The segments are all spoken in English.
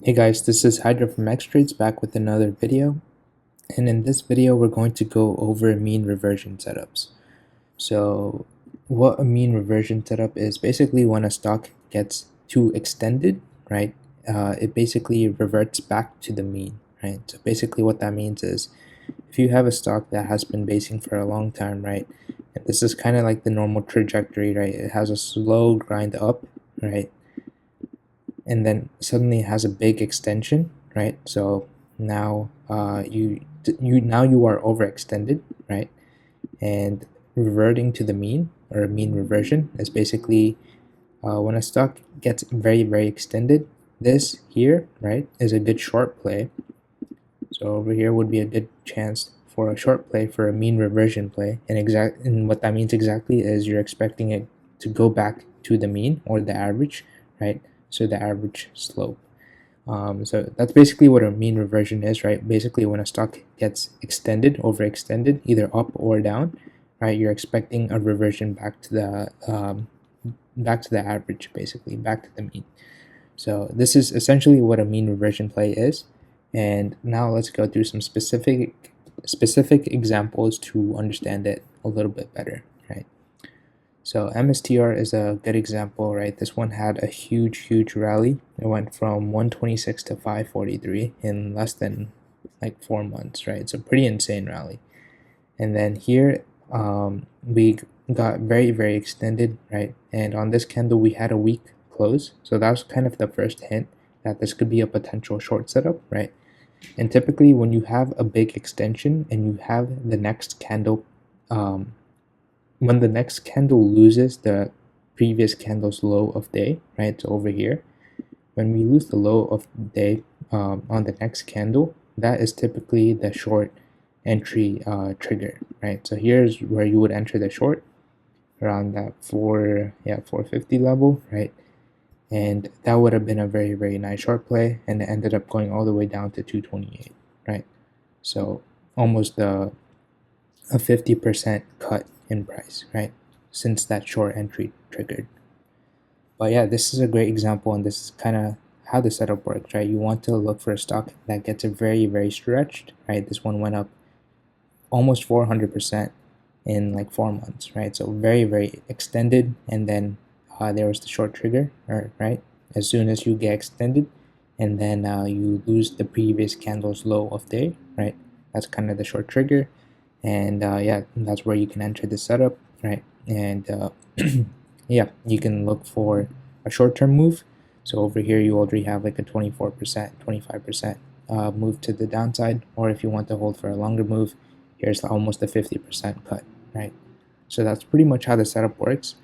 Hey guys, this is Hydra from xtrades back with another video, and in this video we're going to go over mean reversion setups. So what a mean reversion setup is basically when a stock gets too extended, right? It basically reverts back to the mean, right? So basically what that means is if you have a stock that has been basing for a long time, right? And this is kind of like the normal trajectory, right? It has a slow grind up, right? And then suddenly it has a big extension, right? So now you are overextended, right? And reverting to the mean, or mean reversion, is basically when a stock gets very extended. This here, right, is a good short play. So over here would be a good chance for a short play for a mean reversion play, and what that means exactly is you're expecting it to go back to the mean or the average, right? So the average slope. So that's basically what a mean reversion is, right? Basically, when a stock gets extended, overextended, either up or down, right, you're expecting a reversion back to the average, basically back to the mean. So this is essentially what a mean reversion play is. And now let's go through some specific examples to understand it a little bit better, right? So MSTR is a good example, right? This one had a huge rally. It went from 126 to 543 in less than like 4 months, right? It's a pretty insane rally. And then here we got very extended, right? And on this candle we had a weak close. So that was kind of the first hint that this could be a potential short setup, right? And typically when you have a big extension and you have the next candle when the next candle loses the previous candle's low of day, right? So over here, when we lose the low of day on the next candle, that is typically the short entry trigger, right? So here's where you would enter the short around that 450 level, right? And that would have been a very nice short play, and it ended up going all the way down to 228, right? So almost a 50% cut in price, right? Since that short entry triggered. But yeah, this is a great example, and this is kind of how the setup works, right? You want to look for a stock that gets a very stretched, right? This one went up almost 400% in like 4 months, right? So very extended, and then there was the short trigger, right? As soon as you get extended, and then you lose the previous candle's low of day, right? That's kind of the short trigger. And yeah, that's where you can enter the setup, right? And yeah, you can look for a short-term move. So over here you already have like a 24%, 25% move to the downside, or if you want to hold for a longer move, here's almost a 50% cut, right? So that's pretty much how the setup works.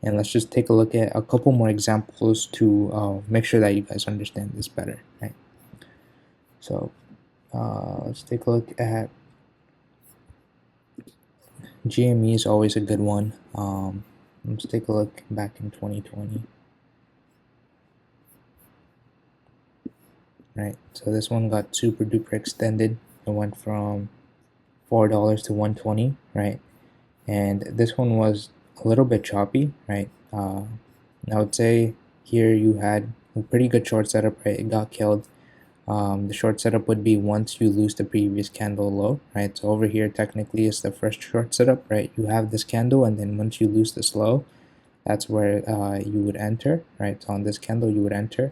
And let's just take a look at a couple more examples to make sure that you guys understand this better, right? So let's take a look at GME is always a good one. Let's take a look back in 2020. Right, so this one got super duper extended. It went from $4 to 120, right? And this one was a little bit choppy, right? I would say here you had a pretty good short setup, right? It got killed. The short setup would be once you lose the previous candle low, right? So over here technically is the first short setup, right? You have this candle, and then once you lose this low, that's where you would enter, right? So on this candle you would enter.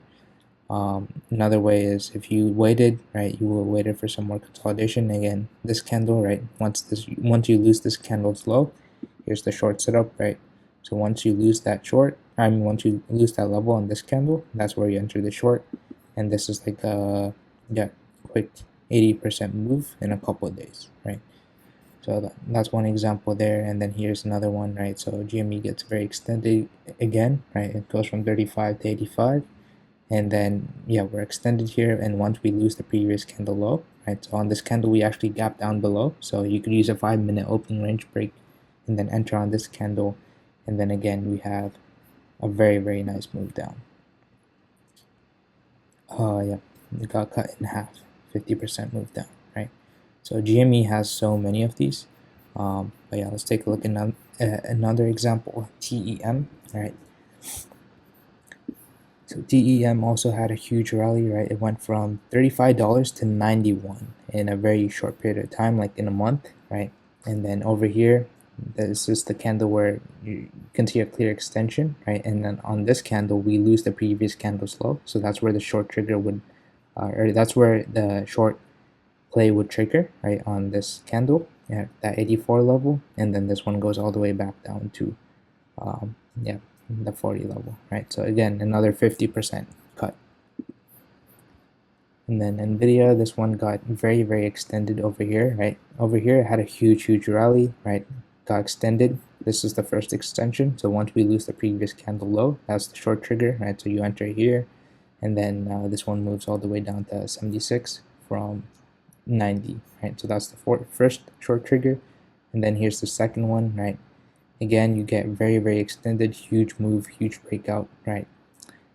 Another way is if you waited, right? You will waited for some more consolidation. Again, this candle, right? Once you lose this candle's low, here's the short setup, right? So once you lose that once you lose that level on this candle, that's where you enter the short. And this is like a quick 80% move in a couple of days, right? So that's one example there. And then here's another one, right? So GME gets very extended again, right? It goes from 35 to 85. And then yeah, we're extended here, and once we lose the previous candle low, right? So on this candle we actually gap down below, so you could use a 5-minute opening range break and then enter on this candle, and then again we have a very nice move down. Yeah, it got cut in half, 50% move down, right? So GME has so many of these. But yeah, let's take a look at another example, TEM, right? So DEM also had a huge rally, right? It went from $35 to 91 in a very short period of time, like in a month, right? And then over here, this is the candle where you can see a clear extension, right? And then on this candle, we lose the previous candle's low. So that's where the short trigger would, or that's where the short play would trigger, right? On this candle at that 84 level. And then this one goes all the way back down to, yeah, the 40 level, right? So again, another 50% cut. And then NVIDIA, this one got very extended over here, right? Over here, it had a huge rally, right? Got extended. This is the first extension. So once we lose the previous candle low, that's the short trigger, right? So you enter here, and then this one moves all the way down to 76 from 90, right? So that's the first short trigger. And then here's the second one, right? Again, you get very extended, huge move, huge breakout, right?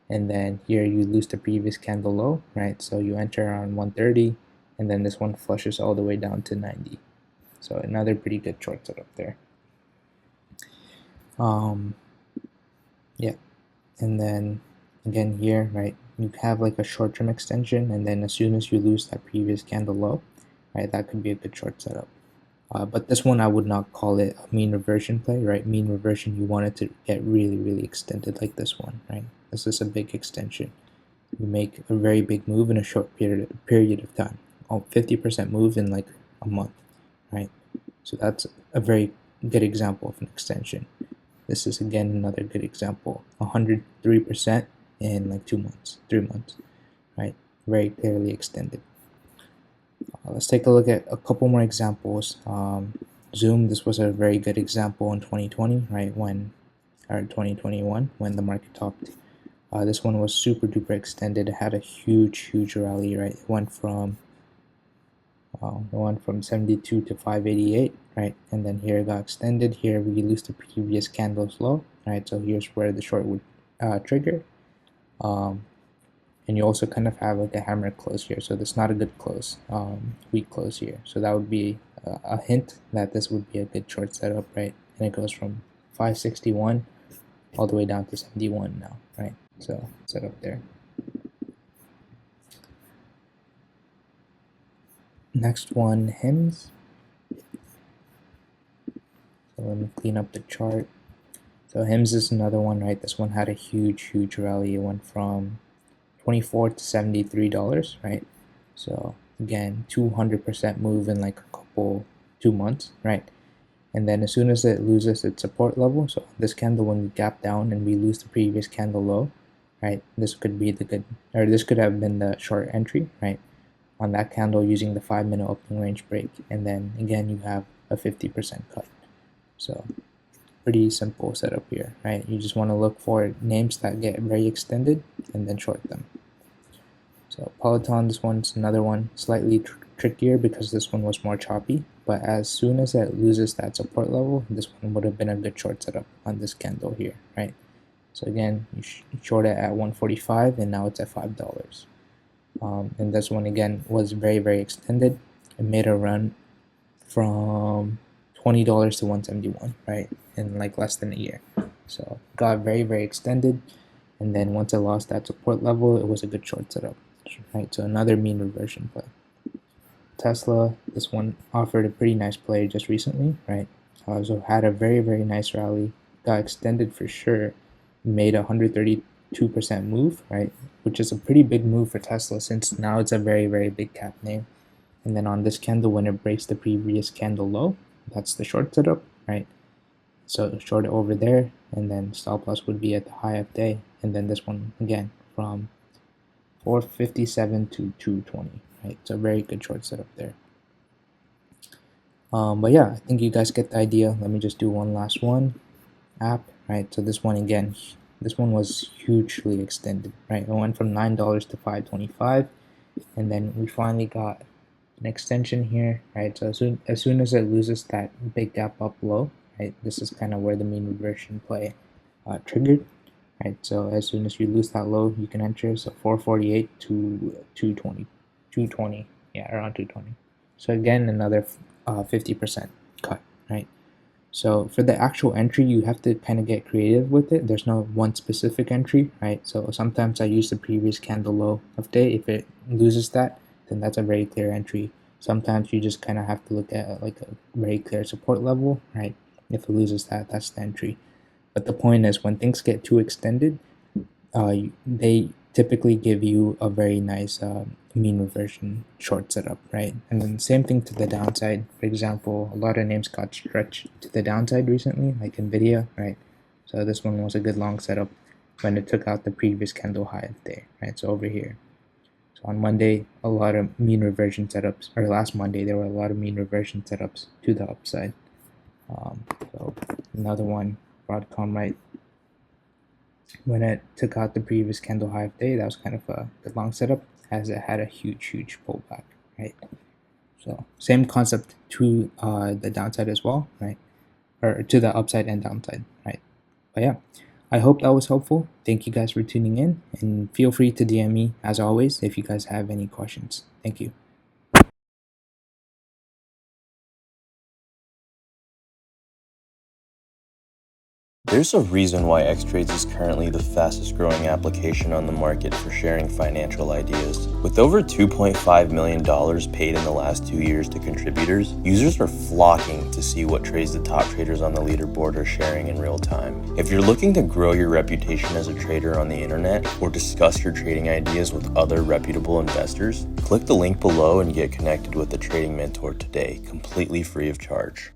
And then here you lose the previous candle low, right? So you enter around 130, and then this one flushes all the way down to 90. So another pretty good short setup there. Yeah, and then again here, right? You have like a short-term extension, and then as soon as you lose that previous candle low, right, that could be a good short setup. But this one I would not call it a mean reversion play, right? Mean reversion, you want it to get really extended like this one, right? This is a big extension. You make a very big move in a short period of time. 50% move in like a month, right? So that's a very good example of an extension. This is again another good example. 103% in like 2 months, 3 months, right? Very clearly extended. Let's take a look at a couple more examples. Zoom, this was a very good example in 2020, right? Or 2021, when the market topped. This one was super duper extended. It had a huge rally, right? It went from 72 to 588, right? And then here it got extended. Here we lose the previous candle's low, right? So here's where the short would trigger. And you also kind of have like a hammer close here, so that's not a good close, weak close here. So that would be a hint that this would be a good short setup, right? And it goes from 561 all the way down to 71 now, right? So setup there. Next one, HIMS. So let me clean up the chart. So HIMS is another one, right? This one had a huge rally. It went from $24 to $73, right? So again, 200% move in like a 2 months, right? And then as soon as it loses its support level, so this candle, when we gap down and we lose the previous candle low, right? This could be the good, or this could have been the short entry, right? On that candle using the 5-minute opening range break. And then again, you have a 50% cut. So pretty simple setup here, right? You just want to look for names that get very extended and then short them. So Peloton, this one's another one, slightly trickier because this one was more choppy, but as soon as it loses that support level, this one would have been a good short setup on this candle here, right? So again, you short it at 145 and now it's at $5. And this one again was very extended. It made a run from $20 to 171, right? In like less than a year. So got very extended, and then once it lost that support level, it was a good short setup, right? So another mean reversion play. Tesla, this one offered a pretty nice play just recently, right? So had a very nice rally, got extended for sure, made a 132% move, right? Which is a pretty big move for Tesla since now it's a very big cap name. And then on this candle, when it breaks the previous candle low, that's the short setup, right? So short it over there, and then stop loss would be at the high of day. And then this one again from 457 to 220, right? It's a very good short setup there. But yeah, I think you guys get the idea. Let me just do one last one. App, right? So this one again, this one was hugely extended, right? It went from $9 to $5.25, and then we finally got an extension here, right? So as soon as it loses that big gap up low, right, this is kind of where the mean reversion play triggered, right? So as soon as you lose that low, you can enter. So 448 to 220, yeah, around 220. So again, another 50% cut, right? So for the actual entry, you have to kind of get creative with it. There's no one specific entry, right? So sometimes I use the previous candle low of day. If it loses that, then that's a very clear entry. Sometimes you just kind of have to look at like a very clear support level, right? If it loses that, that's the entry. But the point is, when things get too extended, they typically give you a very nice mean reversion short setup, right? And then same thing to the downside. For example, a lot of names got stretched to the downside recently, like Nvidia, right? So this one was a good long setup when it took out the previous candle high of the day, right? So over here. So on Monday, a lot of mean reversion setups, or last Monday, there were a lot of mean reversion setups to the upside. So another one, Broadcom, right? When it took out the previous candle high of day, that was kind of a good long setup as it had a huge pullback, right? So same concept to the downside as well, right? Or to the upside and downside, right? But yeah, I hope that was helpful. Thank you guys for tuning in, and feel free to DM me as always if you guys have any questions. Thank you. There's a reason why xTrades is currently the fastest growing application on the market for sharing financial ideas. With over $2.5 million paid in the last 2 years to contributors, users are flocking to see what trades the top traders on the leaderboard are sharing in real time. If you're looking to grow your reputation as a trader on the internet or discuss your trading ideas with other reputable investors, click the link below and get connected with a trading mentor today, completely free of charge.